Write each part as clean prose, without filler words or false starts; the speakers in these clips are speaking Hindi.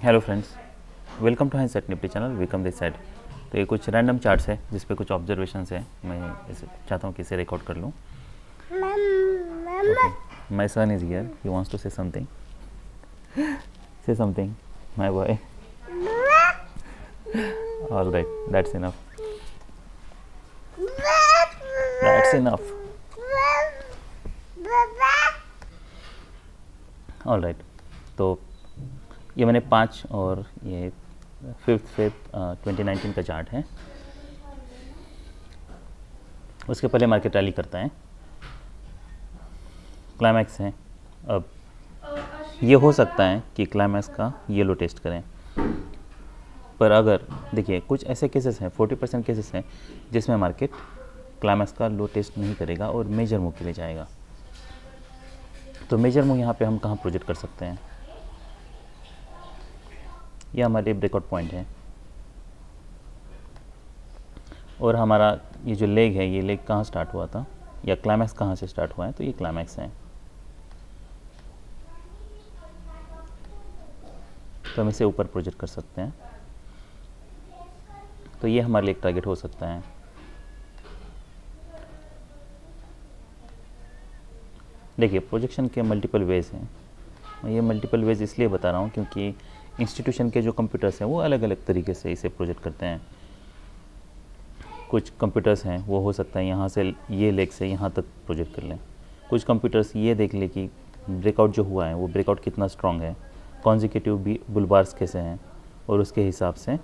Hello friends, welcome to hindsight Nifty channel. Welcome this side. तो ये कुछ रैंडम चार्ट्स है जिस पे कुछ ऑब्जर्वेशंस है। मैं इसे चाहता हूँ कि इसे रिकॉर्ड कर लूँ। Okay, my son is here, he wants to say something. Say something my boy. All right, that's enough, that's enough. All right. तो ये मैंने 5 और ये 5 फेब 2019 का चार्ट है। उसके पहले मार्केट रैली करता है, क्लाइमैक्स है। अब ये हो सकता है कि क्लाइमैक्स का ये लो टेस्ट करें, पर अगर देखिए कुछ ऐसे केसेस हैं, 40% केसेस हैं जिसमें मार्केट क्लाइमैक्स का लो टेस्ट नहीं करेगा और मेजर मूव के लिए जाएगा। तो मेजर मूव यहाँ पे हम कहाँ प्रोजेक्ट कर सकते हैं? ये हमारे ब्रेकआउट पॉइंट है और हमारा ये जो लेग है, ये लेग कहाँ स्टार्ट हुआ था या क्लाइमैक्स कहाँ से स्टार्ट हुआ है? तो ये क्लाइमैक्स है। तो हम इसे ऊपर प्रोजेक्ट कर सकते हैं। तो ये हमारे लिए एक टारगेट हो सकता है। देखिए, प्रोजेक्शन के मल्टीपल वेज हैं। मैं ये मल्टीपल वेज इसलिए बता रहा हूँ क्योंकि इंस्टीट्यूशन के जो कंप्यूटर्स हैं वो अलग अलग तरीके से इसे प्रोजेक्ट करते हैं। कुछ कंप्यूटर्स हैं वो हो सकता है यहाँ से ये लेग से यहाँ तक प्रोजेक्ट कर लें। कुछ कंप्यूटर्स ये देख ले कि ब्रेकआउट जो हुआ है वो ब्रेकआउट कितना स्ट्रॉन्ग है, कॉन्जिक्यूटिव भी बुलबार्स कैसे हैं, और उसके हिसाब से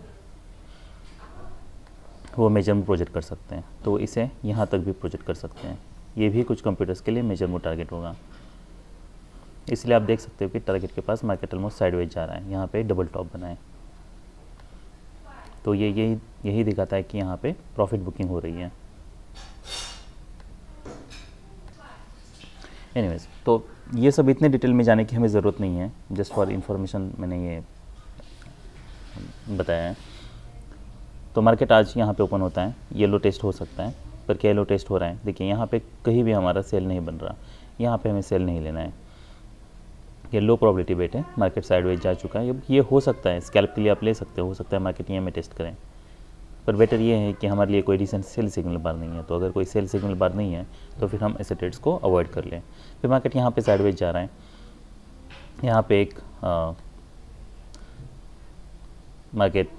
वो मेजर में प्रोजेक्ट कर सकते हैं। तो इसे यहाँ तक भी प्रोजेक्ट कर सकते हैं। ये भी कुछ कंप्यूटर्स के लिए मेजर में टारगेट होगा। इसलिए आप देख सकते हो कि टारगेट के पास मार्केट ऑलमोस्ट साइडवेज जा रहा है। यहाँ पे डबल टॉप बना है, तो ये यही दिखाता है कि यहाँ पे प्रॉफिट बुकिंग हो रही है। एनीवेज, तो ये सब इतने डिटेल में जाने की हमें ज़रूरत नहीं है, जस्ट फॉर इन्फॉर्मेशन मैंने ये बताया है। तो मार्केट आज यहाँ पे ओपन होता है, येलो टेस्ट हो सकता है, पर क्या येलो टेस्ट हो रहा है? देखिए यहाँ पे कहीं भी हमारा सेल नहीं बन रहा, यहाँ पे हमें सेल नहीं लेना है। ये लो प्रोबेबिलिटी बेट है, मार्केट साइडवेज जा चुका है। ये हो सकता है स्कैल्प के लिए आप ले सकते हो सकता है मार्केट यहाँ में टेस्ट करें, पर बेटर ये है कि हमारे लिए कोई रिसेंट सेल सिग्नल बार नहीं है। तो अगर कोई सेल सिग्नल बार नहीं है तो फिर हम ऐसे ट्रेड्स को अवॉइड कर लें। फिर मार्केट यहाँ पे साइडवेज जा रहा है, यहाँ पे एक मार्केट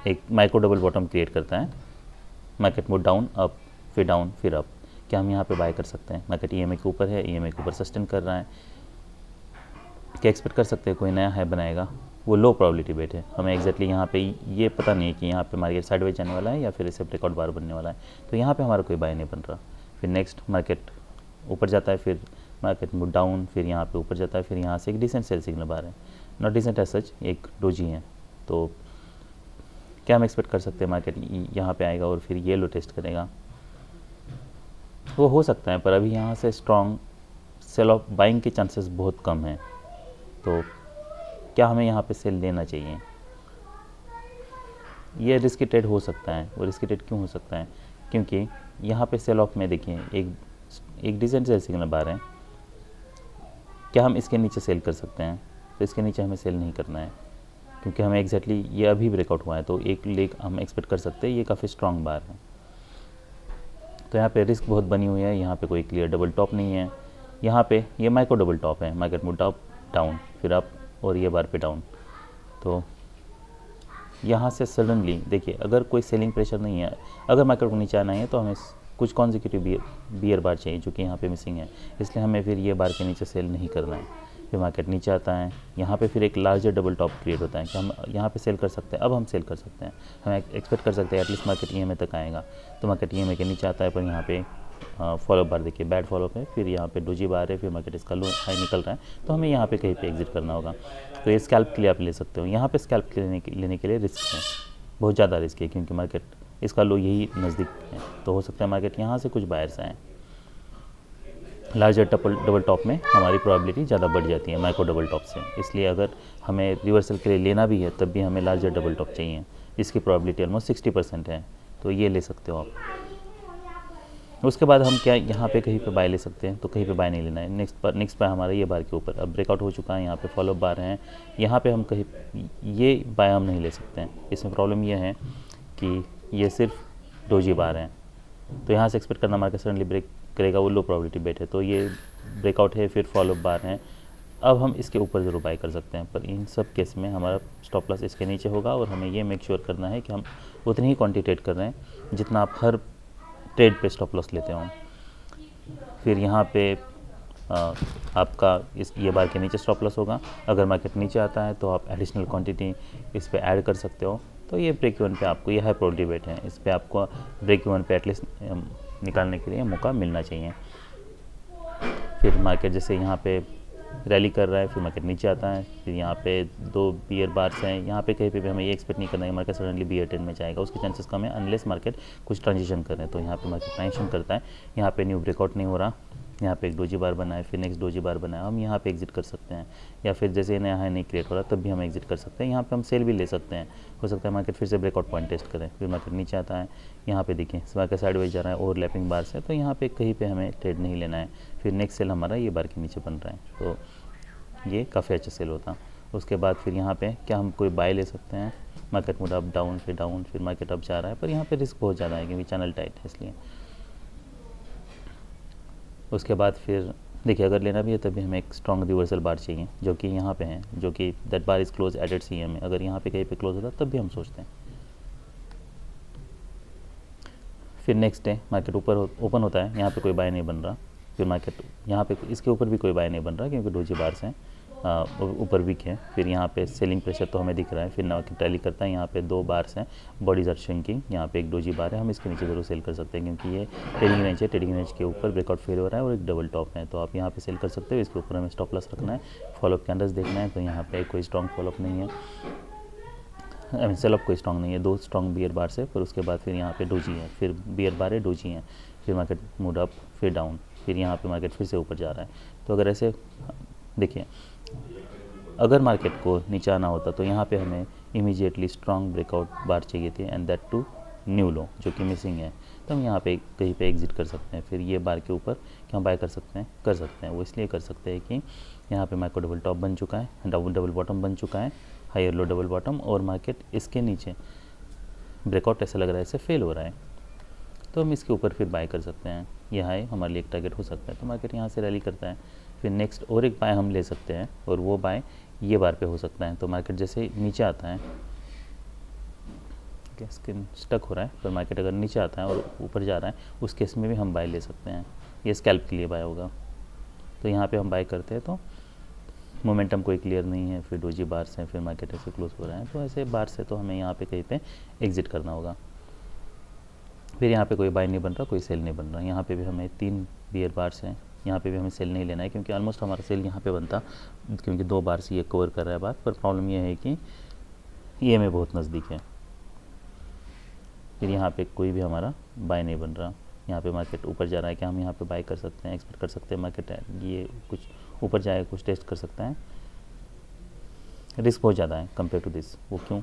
एक माइक्रो डबल बॉटम क्रिएट करता है। मार्केट मूव डाउन अप, फिर डाउन, फिर अप। क्या हम यहाँ पे बाय कर सकते हैं? मार्केट ईएमए के ऊपर है, ईएमए के ऊपर सस्टेन कर रहा है। क्या एक्सपेक्ट कर सकते हैं कोई नया हाई बनाएगा? वो लो प्रोबेबिलिटी बेट है। हमें एग्जैक्टली यहाँ पे ये पता नहीं है कि यहाँ पे मार्केट साइडवेज जाने वाला है या फिर इसे ब्रेकआउट बार बनने वाला है। तो यहाँ पे हमारा कोई बाय नहीं बन रहा। फिर नेक्स्ट मार्केट ऊपर जाता है, फिर मार्केट मूव डाउन, फिर यहाँ पे ऊपर जाता है, फिर यहाँ से एक डिसेंट सेल सिग्नल बार है, नॉट डिसेंट एज सच, एक डोजी है। तो क्या हम एक्सपेक्ट कर सकते हैं? मार्केट यहाँ पे आएगा और फिर ये लो टेस्ट करेगा? वो हो सकता है, पर अभी यहाँ से स्ट्रॉन्ग सेल ऑफ बाइंग के चांसेस बहुत कम हैं। तो क्या हमें यहाँ पे सेल लेना चाहिए? ये रिस्की ट्रेड हो सकता है। वो रिस्की ट्रेड क्यों हो सकता है? क्योंकि यहाँ पे सेल ऑफ में देखिए एक डिसेंट सेल सिग्नल बार है। क्या हम इसके नीचे सेल कर सकते हैं? तो इसके नीचे हमें सेल नहीं करना है, क्योंकि हमें एग्जैक्टली ये अभी ब्रेकआउट हुआ है। तो एक लेग हम एक्सपेक्ट कर सकते हैं, ये काफ़ी स्ट्रॉन्ग बार है। तो यहाँ पे रिस्क बहुत बनी हुई है। यहाँ पे कोई क्लियर डबल टॉप नहीं है। यहाँ पे ये माइक्रो डबल टॉप है, मार्केट मूव अप, डाउन, फिर अप, और ये बार पे डाउन। तो यहाँ से सडनली देखिए, अगर कोई सेलिंग प्रेशर नहीं है, अगर मार्केट को नीचे आना है तो हमें कुछ कॉन्जिक्यूटिव बियर बार चाहिए, जो कि यहाँ पे मिसिंग है। इसलिए हमें फिर ये बार के नीचे सेल नहीं करना है। फिर मार्केट नीचे आता है, यहाँ पे फिर एक लार्जर डबल टॉप क्रिएट होता है कि हम यहाँ पे सेल कर सकते हैं। अब हम सेल कर सकते हैं, हम एक्सपेक्ट कर सकते हैं एटलीस्ट मार्केट ईएमए तक आएगा। तो मार्केट ईएमए के नीचे आता है, पर यहाँ पे फॉलो बार देखिए, बैड फॉलो है, फिर यहाँ पे डोजी बार है, फिर मार्केट इसका लो हाई निकल रहा है। तो हमें यहाँ पे कहीं पे एग्जिट करना होगा। तो ये स्कैल्प के लिए आप ले सकते हो। यहाँ पे स्कैल्प लेने के लिए रिस्क है, बहुत ज़्यादा रिस्क है, क्योंकि मार्केट इसका लो यही नज़दीक है। तो हो सकता है मार्केट यहाँ से कुछ बायर्स आएँ। लार्जर डबल टॉप में हमारी प्रोबेबिलिटी ज़्यादा बढ़ जाती है माइक्रो डबल टॉप से। इसलिए अगर हमें रिवर्सल के लिए लेना भी है तब भी हमें लार्जर डबल टॉप चाहिए, जिसकी प्रोबेबिलिटी ऑलमोस्ट 60% है। तो ये ले सकते हो आप। उसके बाद हम क्या यहाँ पे कहीं पे बाय ले सकते हैं, तो कहीं पे बाय नहीं लेना है। नेक्स्ट बाय हमारा ये बार के ऊपर अब ब्रेकआउट हो चुका है, यहाँ पे फॉलो बार हैं, यहाँ पे हम कहीं ये बाय हम नहीं ले सकते हैं। इसमें प्रॉब्लम ये है कि ये सिर्फ डोजी बार हैं, तो यहाँ से एक्सपेक्ट करना मार्केट सडनली ब्रेक करेगा, वो लो प्रोबेबिलिटी बेट है। तो ये ब्रेकआउट है, फिर फॉलो बार हैं, अब हम इसके ऊपर ज़रूर बाय कर सकते हैं, पर इन सब केस में हमारा स्टॉप लॉस इसके नीचे होगा और हमें ये मेक श्योर करना है कि हम उतनी ही क्वांटिटी ट्रेड कर रहे हैं जितना आप हर ट्रेड पे स्टॉप लॉस लेते हो। फिर यहाँ पे आपका इस ये बार के नीचे स्टॉप लॉस होगा। अगर मार्केट नीचे आता है तो आप एडिशनल क्वांटिटी इस पे ऐड कर सकते हो। तो ये ब्रेक इवन पे आपको ये हाई प्रोबेबिलिटी बेट है, इस पे आपको ब्रेक इवन पे एटलीस्ट निकालने के लिए मौका मिलना चाहिए। फिर मार्केट जैसे यहाँ पे रैली कर रहा है, फिर मार्केट नीचे आता है, फिर यहाँ पे 2 बियर बार्स हैं, यहाँ पे कहीं पे भी हमें ये एक्सपेक्ट नहीं करना है कि मार्केट सडनली बियर ट्रेंड में जाएगा, उसके चांसेस कम है अनलेस मार्केट कुछ ट्रांजिशन कर रहे हैं। तो यहाँ पे मार्केट ट्रांजिशन करता है, यहाँ पे न्यू ब्रेकआउट नहीं हो रहा, यहाँ पे एक डोजी बार बना है, फिर नेक्स्ट डोजी बार बना है, हम यहाँ पे एग्जिट कर सकते हैं, या फिर जैसे नया हाई नहीं क्रिएट हो रहा तब भी हम एग्जिट कर सकते हैं। यहाँ पे हम सेल भी ले सकते हैं, हो सकता है मार्केट फिर से ब्रेकआउट पॉइंट टेस्ट करें, फिर मार्केट नीचे आता है, यहाँ पे देखिए मार्केट साइडवेज जा रहा है, ओवरलैपिंग बार से, तो यहाँ पे कहीं पे हमें ट्रेड नहीं लेना है। फिर नेक्स्ट सेल हमारा ये बार के नीचे बन रहा है, तो ये काफ़ी अच्छा सेल होता। उसके बाद फिर यहाँ पे क्या हम कोई बाय ले सकते हैं, मार्केट मूड अप डाउन, फिर मार्केट अप जा रहा है, पर यहाँ पे रिस्क बहुत ज़्यादा है क्योंकि चैनल टाइट है इसलिए। उसके बाद फिर देखिए अगर लेना भी है तभी हमें एक स्ट्रॉन्ग रिवर्सल बार चाहिए, जो कि यहाँ पे है, जो कि that bar is close added CM में। अगर यहाँ पे कहीं पे क्लोज होता तब भी हम सोचते हैं। फिर नेक्स्ट डे मार्केट ऊपर ओपन होता है, यहाँ पे कोई बाय नहीं बन रहा, फिर मार्केट यहाँ पे इसके ऊपर भी कोई बाय नहीं बन रहा क्योंकि डोजी बार्स हैं, ऊपर वीक है। फिर यहाँ पे सेलिंग प्रेशर तो हमें दिख रहा है, फिर मार्केट रैली करता है, यहाँ पे 2 बार्स हैं, बॉडीज आर श्रिंकिंग, यहाँ पे एक डोजी बार है, हम इसके नीचे जरूर सेल कर सकते हैं क्योंकि ये ट्रेडिंग रेंज है, ट्रेडिंग रेंज के ऊपर ब्रेकआउट फेल हो रहा है और एक डबल टॉप है, तो आप यहाँ पे सेल कर सकते हो। इसके ऊपर हमें स्टॉप लॉस रखना है, फॉलोअप कैंडल्स देखना है, तो यहाँ पे कोई स्ट्रॉन्ग फॉलोअप नहीं है, आई मीन सेलअप कोई स्ट्रॉन्ग नहीं है, 2 स्ट्रॉन्ग बियर बार से, फिर उसके बाद फिर यहाँ पे डोजी है, फिर बियर बार है, डोजी है, फिर मार्केट मूड अप, फिर डाउन, फिर यहाँ पे मार्केट फिर से ऊपर जा रहा है। तो अगर ऐसे देखिए अगर मार्केट को नीचे आना होता तो यहाँ पे हमें इमीडिएटली स्ट्रॉन्ग ब्रेकआउट बार चाहिए थी एंड दैट टू न्यू लो जो कि मिसिंग है, तो हम यहाँ पे कहीं पे एग्जिट कर सकते हैं। फिर ये बार के ऊपर क्या हम बाय कर सकते हैं, वो इसलिए कर सकते हैं कि यहाँ पे मार्केट डबल टॉप बन चुका है, डबल बॉटम बन चुका है, हायर लो डबल बॉटम, और मार्केट इसके नीचे ब्रेकआउट ऐसा लग रहा है ऐसे फेल हो रहा है, तो हम इसके ऊपर फिर बाय कर सकते हैं। यह हाई हमारे लिए एक टारगेट हो सकता है, तो मार्केट यहाँ से रैली करता है, फिर नेक्स्ट और एक बाय हम ले सकते हैं और वो बाय ये बार पे हो सकता है। तो मार्केट जैसे नीचे आता है, स्क्रीन स्टक हो रहा है, पर मार्केट अगर नीचे आता है और ऊपर जा रहा है उस केस में भी हम बाय ले सकते हैं, ये स्कैल्प के लिए बाय होगा। तो यहाँ पे हम बाय करते हैं तो मोमेंटम कोई क्लियर नहीं है, फिर डोजी बार से, फिर मार्केट ऐसे क्लोज हो रहा है, तो ऐसे बार से तो हमें यहाँ पे कहीं पे एग्जिट करना होगा। फिर यहाँ पे कोई बाय नहीं बन रहा, कोई सेल नहीं बन रहा, यहाँ पे भी हमें 3 बियर बार्स हैं, यहाँ पे भी हमें सेल नहीं लेना है क्योंकि ऑलमोस्ट हमारा सेल यहाँ पे बनता, क्योंकि 2 बार से ये कवर कर रहा है बार, पर प्रॉब्लम ये है कि ये में बहुत नज़दीक है। फिर यहाँ पे कोई भी हमारा बाय नहीं बन रहा, यहाँ पे मार्केट ऊपर जा रहा है, क्या हम यहाँ पे बाय कर सकते हैं, एक्सपेक्ट कर सकते हैं मार्केट ये कुछ ऊपर जाएगा, कुछ टेस्ट कर सकता है, रिस्क बहुत ज़्यादा है कंपेयर टू दिस। वो क्यों?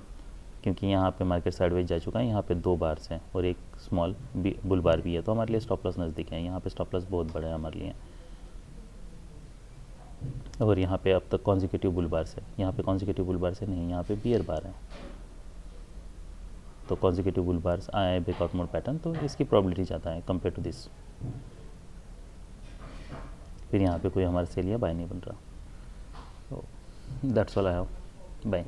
क्योंकि यहाँ पे मार्केट साइडवेज जा चुका है, यहाँ पे 2 बार्स हैं और एक स्मॉल बुल बार भी है, तो हमारे लिए स्टॉप लॉस नज़दीक है, यहाँ पे स्टॉप लॉस बहुत बड़ा है हमारे लिए। और यहाँ पे अब तक कॉन्जिक्यूटिव बुल बार से, यहाँ पे कॉन्जिक्यूटिव बुल बार से नहीं, यहाँ पे बियर बार है, तो कॉन्जिक्यूटिव बुल बार्स आया है ब्रेकआउट मोड पैटर्न, तो इसकी प्रोबेबिलिटी ज़्यादा है कंपेयर टू दिस। फिर यहाँ पे कोई हमारा सेल या बाय नहीं बन रहा, तो that's all I have, bye.